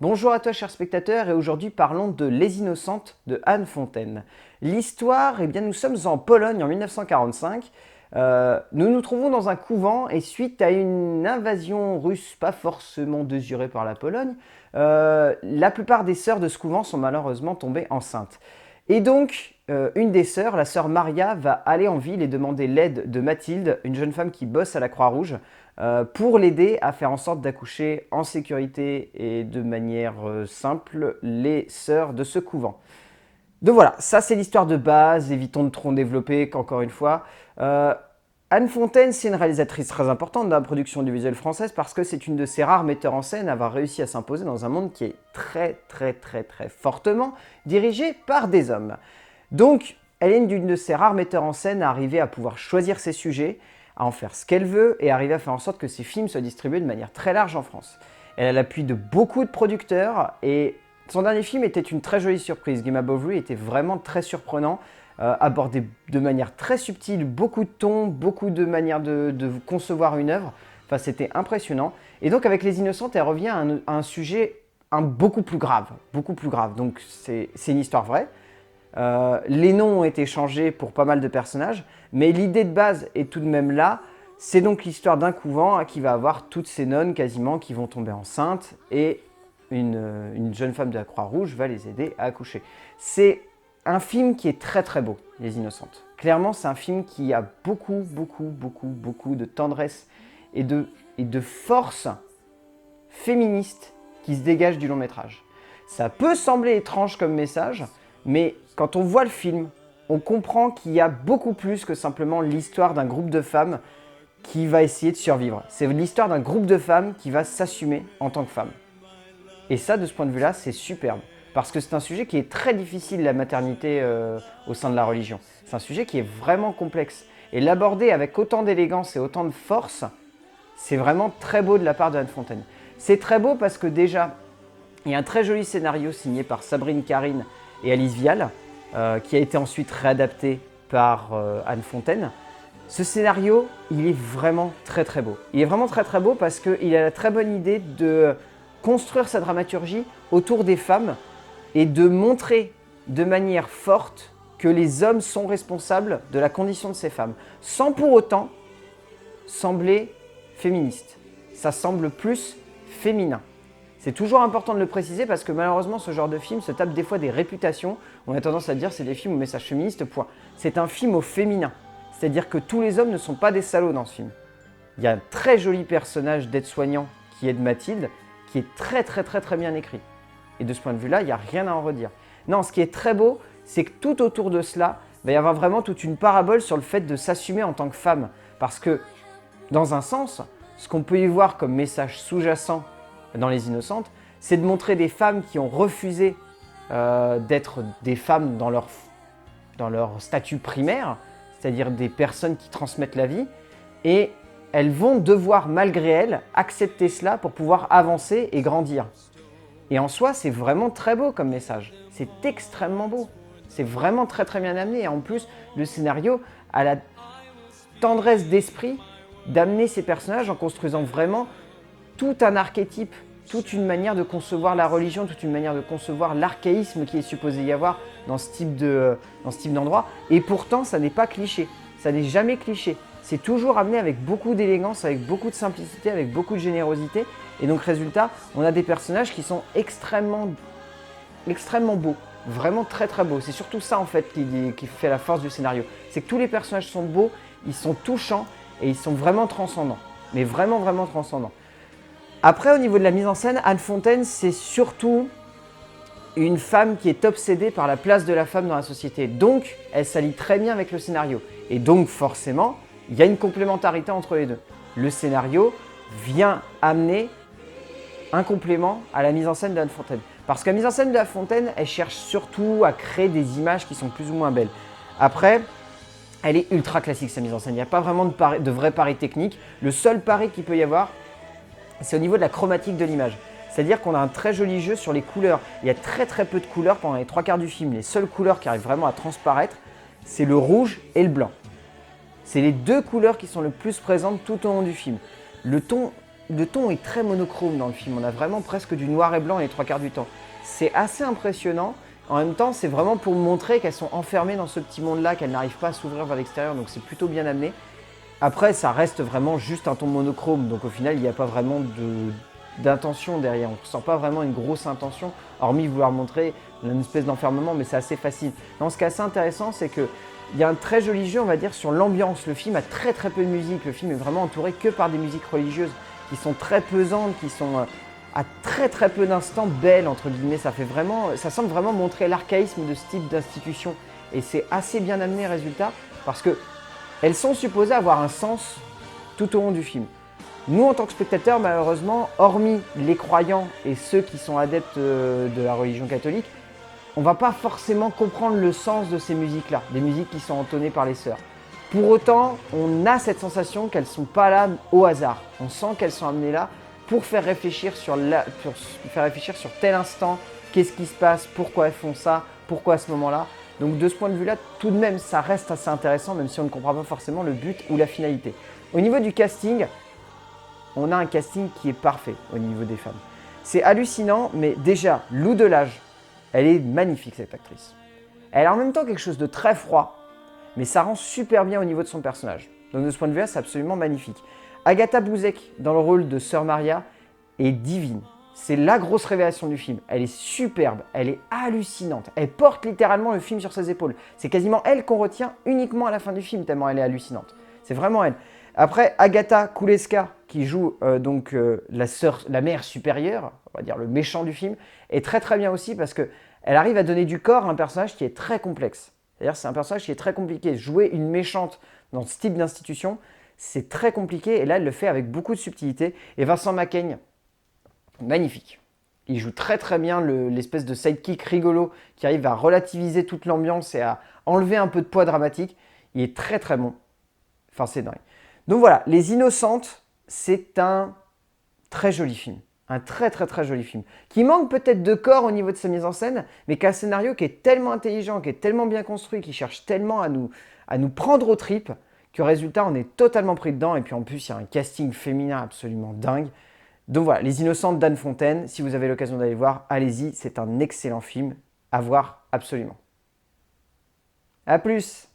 Bonjour à toi chers spectateurs et aujourd'hui parlons de Les Innocentes de Anne Fontaine. L'histoire, eh bien nous sommes en Pologne en 1945. Nous nous trouvons dans un couvent et suite à une invasion russe pas forcément désirée par la Pologne, la plupart des sœurs de ce couvent sont malheureusement tombées enceintes. Et donc, une des sœurs, la sœur Maria, va aller en ville et demander l'aide de Mathilde, une jeune femme qui bosse à la Croix-Rouge, pour l'aider à faire en sorte d'accoucher en sécurité et de manière simple les sœurs de ce couvent. Donc voilà, ça c'est l'histoire de base, évitons de trop en développer qu'encore une fois. Anne Fontaine, c'est une réalisatrice très importante dans la production audiovisuelle française parce que c'est une de ces rares metteurs en scène à avoir réussi à s'imposer dans un monde qui est très fortement dirigé par des hommes. Donc, elle est une de ces rares metteurs en scène à arriver à pouvoir choisir ses sujets, à en faire ce qu'elle veut et arriver à faire en sorte que ses films soient distribués de manière très large en France. Elle a l'appui de beaucoup de producteurs et son dernier film était une très jolie surprise. Game Above Ruin était vraiment très surprenant, abordé de manière très subtile, beaucoup de tons, beaucoup de manières de concevoir une œuvre. Enfin, c'était impressionnant. Et donc avec Les Innocentes, elle revient à un sujet beaucoup plus grave, beaucoup plus grave. Donc c'est une histoire vraie. Les noms ont été changés pour pas mal de personnages, mais l'idée de base est tout de même là. C'est donc l'histoire d'un couvent qui va avoir toutes ces nonnes quasiment qui vont tomber enceintes et une jeune femme de la Croix-Rouge va les aider à accoucher. C'est un film qui est très beau, Les Innocentes. Clairement, c'est un film qui a beaucoup de tendresse et de force féministe qui se dégage du long métrage. Ça peut sembler étrange comme message, mais quand on voit le film, on comprend qu'il y a beaucoup plus que simplement l'histoire d'un groupe de femmes qui va essayer de survivre. C'est l'histoire d'un groupe de femmes qui va s'assumer en tant que femme. Et ça, de ce point de vue-là, c'est superbe. Parce que c'est un sujet qui est très difficile, la maternité au sein de la religion. C'est un sujet qui est vraiment complexe. Et l'aborder avec autant d'élégance et autant de force, c'est vraiment très beau de la part de Anne Fontaine. C'est très beau parce que déjà, il y a un très joli scénario signé par Sabrine Carine et Alice Vial, qui a été ensuite réadapté par Anne Fontaine. Ce scénario, il est vraiment très beau. Il est vraiment très beau parce qu'il a la très bonne idée de construire sa dramaturgie autour des femmes et de montrer de manière forte que les hommes sont responsables de la condition de ces femmes, sans pour autant sembler féministe. Ça semble plus féminin. C'est toujours important de le préciser parce que malheureusement, ce genre de film se tape des fois des réputations. On a tendance à dire que c'est des films au message féministe, point. C'est un film au féminin. C'est-à-dire que tous les hommes ne sont pas des salauds dans ce film. Il y a un très joli personnage d'aide-soignant qui est de Mathilde, qui est très bien écrit. Et de ce point de vue-là, il n'y a rien à en redire. Non, ce qui est très beau, c'est que tout autour de cela, il va y avoir vraiment toute une parabole sur le fait de s'assumer en tant que femme. Parce que, dans un sens, ce qu'on peut y voir comme message sous-jacent dans Les Innocentes, c'est de montrer des femmes qui ont refusé d'être des femmes dans leur statut primaire, c'est-à-dire des personnes qui transmettent la vie, et elles vont devoir, malgré elles, accepter cela pour pouvoir avancer et grandir. Et en soi, c'est vraiment très beau comme message. C'est extrêmement beau. C'est vraiment très bien amené. Et en plus, le scénario a la tendresse d'esprit d'amener ces personnages en construisant vraiment tout un archétype, toute une manière de concevoir la religion, toute une manière de concevoir l'archaïsme qui est supposé y avoir dans ce type d'endroit. Et pourtant, ça n'est pas cliché. Ça n'est jamais cliché. C'est toujours amené avec beaucoup d'élégance, avec beaucoup de simplicité, avec beaucoup de générosité. Et donc, résultat, on a des personnages qui sont extrêmement beaux. Vraiment très beaux. C'est surtout ça, en fait, qui fait la force du scénario. C'est que tous les personnages sont beaux, ils sont touchants et ils sont vraiment transcendants. Mais vraiment transcendants. Après, au niveau de la mise en scène, Anne Fontaine, c'est surtout une femme qui est obsédée par la place de la femme dans la société. Donc, elle s'allie très bien avec le scénario. Et donc, forcément, il y a une complémentarité entre les deux. Le scénario vient amener un complément à la mise en scène d'Anne Fontaine. Parce que la mise en scène de Anne Fontaine, elle cherche surtout à créer des images qui sont plus ou moins belles. Après, elle est ultra classique, sa mise en scène. Il n'y a pas vraiment de vrai pari technique. Le seul pari qu'il peut y avoir, c'est au niveau de la chromatique de l'image. C'est-à-dire qu'on a un très joli jeu sur les couleurs. Il y a très peu de couleurs pendant les 3/4 du film. Les seules couleurs qui arrivent vraiment à transparaître, c'est le rouge et le blanc. C'est les deux couleurs qui sont le plus présentes tout au long du film. Le ton le ton est très monochrome dans le film. On a vraiment presque du noir et blanc les 3 quarts du temps. C'est assez impressionnant. En même temps, c'est vraiment pour montrer qu'elles sont enfermées dans ce petit monde-là, qu'elles n'arrivent pas à s'ouvrir vers l'extérieur, donc c'est plutôt bien amené. Après, ça reste vraiment juste un ton monochrome, donc au final, il n'y a pas vraiment d'intention derrière. On ne ressent pas vraiment une grosse intention, hormis vouloir montrer une espèce d'enfermement, mais c'est assez facile. Non, ce qui est assez intéressant, c'est qu'il y a un très joli jeu, on va dire, sur l'ambiance. Le film a très très peu de musique. Le film est vraiment entouré que par des musiques religieuses qui sont très pesantes, qui sont à très très peu d'instants belles, entre guillemets. Ça semble vraiment montrer l'archaïsme de ce type d'institution. Et c'est assez bien amené, résultat, parce que elles sont supposées avoir un sens tout au long du film. Nous, en tant que spectateurs, malheureusement, hormis les croyants et ceux qui sont adeptes de la religion catholique, on ne va pas forcément comprendre le sens de ces musiques-là, des musiques qui sont entonnées par les sœurs. Pour autant, on a cette sensation qu'elles ne sont pas là au hasard. On sent qu'elles sont amenées là pour faire réfléchir sur tel instant, qu'est-ce qui se passe, pourquoi elles font ça, pourquoi à ce moment-là. Donc de ce point de vue-là, tout de même, ça reste assez intéressant, même si on ne comprend pas forcément le but ou la finalité. Au niveau du casting, on a un casting qui est parfait au niveau des femmes. C'est hallucinant, mais déjà, Lou Delage, elle est magnifique cette actrice. Elle a en même temps quelque chose de très froid, mais ça rend super bien au niveau de son personnage. Donc de ce point de vue-là, c'est absolument magnifique. Agatha Bouzek, dans le rôle de Sœur Maria, est divine. C'est la grosse révélation du film. Elle est superbe, elle est hallucinante. Elle porte littéralement le film sur ses épaules. C'est quasiment elle qu'on retient uniquement à la fin du film, tellement elle est hallucinante. C'est vraiment elle. Après, Agatha Kuleska, qui joue la mère supérieure, on va dire le méchant du film, est très très bien aussi parce qu'elle arrive à donner du corps à un personnage qui est très complexe. C'est-à-dire c'est un personnage qui est très compliqué. Jouer une méchante dans ce type d'institution, c'est très compliqué et là elle le fait avec beaucoup de subtilité. Et Vincent Macaigne, magnifique. Il joue très très bien l'espèce de sidekick rigolo qui arrive à relativiser toute l'ambiance et à enlever un peu de poids dramatique. Il est très très bon. Enfin, c'est dingue. Donc voilà, Les Innocentes, c'est un très joli film. Un très très très joli film. Qui manque peut-être de corps au niveau de sa mise en scène, mais qui a un scénario qui est tellement intelligent, qui est tellement bien construit, qui cherche tellement à nous prendre aux tripes, que résultat, on est totalement pris dedans. Et puis en plus, il y a un casting féminin absolument dingue. Donc voilà, Les Innocentes d'Anne Fontaine, si vous avez l'occasion d'aller voir, allez-y, c'est un excellent film à voir absolument. A plus!